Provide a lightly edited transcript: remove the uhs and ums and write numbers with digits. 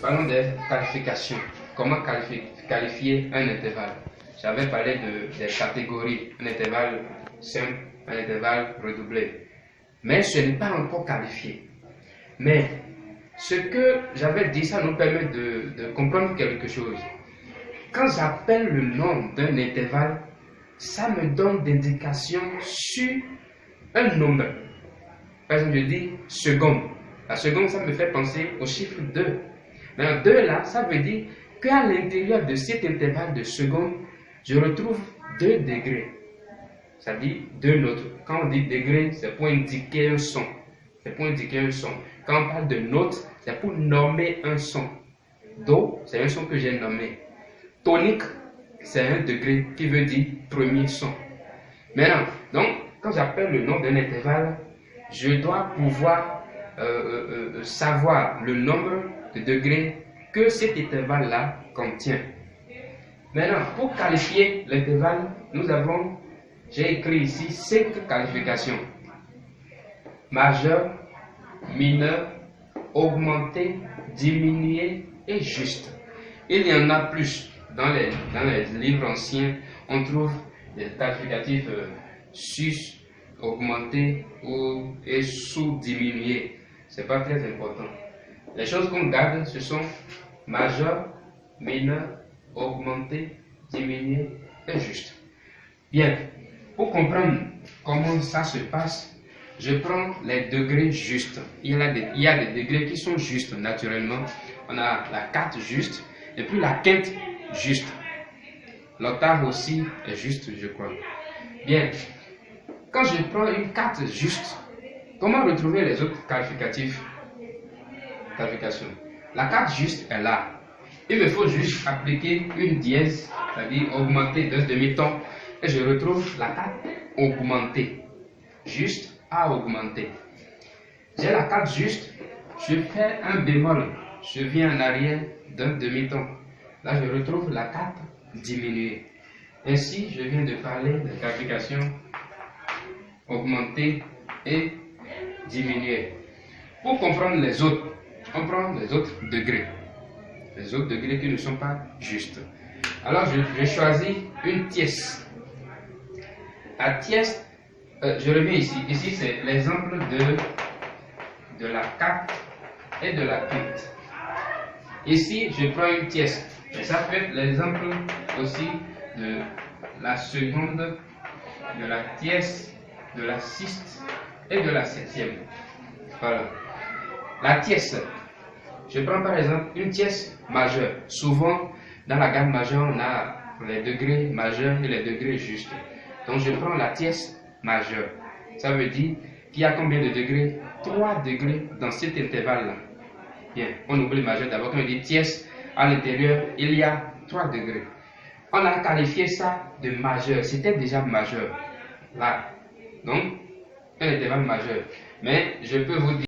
Parlons des qualifications. Comment qualifier un intervalle? J'avais parlé des catégories, un intervalle simple, un intervalle redoublé. Mais ce n'est pas encore qualifié. Mais ce que j'avais dit, ça nous permet de comprendre quelque chose. Quand j'appelle le nom d'un intervalle, ça me donne d'indications sur un nombre. Par exemple, je dis seconde. La seconde, ça me fait penser au chiffre 2. Maintenant, 2 là, ça veut dire qu'à l'intérieur de cet intervalle de seconde, je retrouve 2 degrés. Ça dit 2 notes. Quand on dit degré, c'est pour indiquer un son. C'est pour indiquer un son. Quand on parle de notes, c'est pour nommer un son. Do, c'est un son que j'ai nommé. Tonique, c'est un degré qui veut dire premier son. Maintenant, donc, quand j'appelle le nom d'un intervalle, je dois pouvoir savoir le nombre de degrés que cet intervalle-là contient. Maintenant, pour qualifier l'intervalle, j'ai écrit ici 5 qualifications. Majeur, mineur, augmenté, diminué et juste. Il y en a plus. Dans les livres anciens, on trouve des qualificatifs sus, augmenté et sous-diminué. Ce n'est pas très important. Les choses qu'on garde, ce sont majeur, mineur, augmenté, diminué et juste. Bien, pour comprendre comment ça se passe, je prends les degrés justes. Il y a des degrés qui sont justes naturellement. On a la quarte juste et puis la quinte juste. L'octave aussi est juste, je crois. Bien, quand je prends une quarte juste, comment retrouver les autres qualifications? La quarte juste est là. Il me faut juste appliquer une dièse, c'est-à-dire augmenter d'un demi-ton, et je retrouve la quarte augmentée. Juste à augmenter. J'ai la quarte juste, je fais un bémol, je viens en arrière d'un demi-ton. Là, je retrouve la quarte diminuée. Ainsi, je viens de parler des qualifications augmentée et diminuée. Pour comprendre les autres, on prend les autres degrés. Les autres degrés qui ne sont pas justes. Alors, je choisis une tierce. La tierce, je reviens ici. Ici, c'est l'exemple de la quarte et de la quinte. Ici, je prends une tierce. Et ça peut être l'exemple aussi de la seconde, de la tierce, de la sixte et de la septième. Voilà. La tierce. Je prends par exemple une tierce majeure. Souvent, dans la gamme majeure, on a les degrés majeurs et les degrés justes. Donc, je prends la tierce majeure. Ça veut dire qu'il y a combien de degrés? 3 degrés dans cet intervalle-là. Bien, on oublie majeur d'abord. Quand on dit tierce, à l'intérieur, il y a 3 degrés. On a qualifié ça de majeur. C'était déjà majeur. Là. Donc, un intervalle majeur. Mais je peux vous dire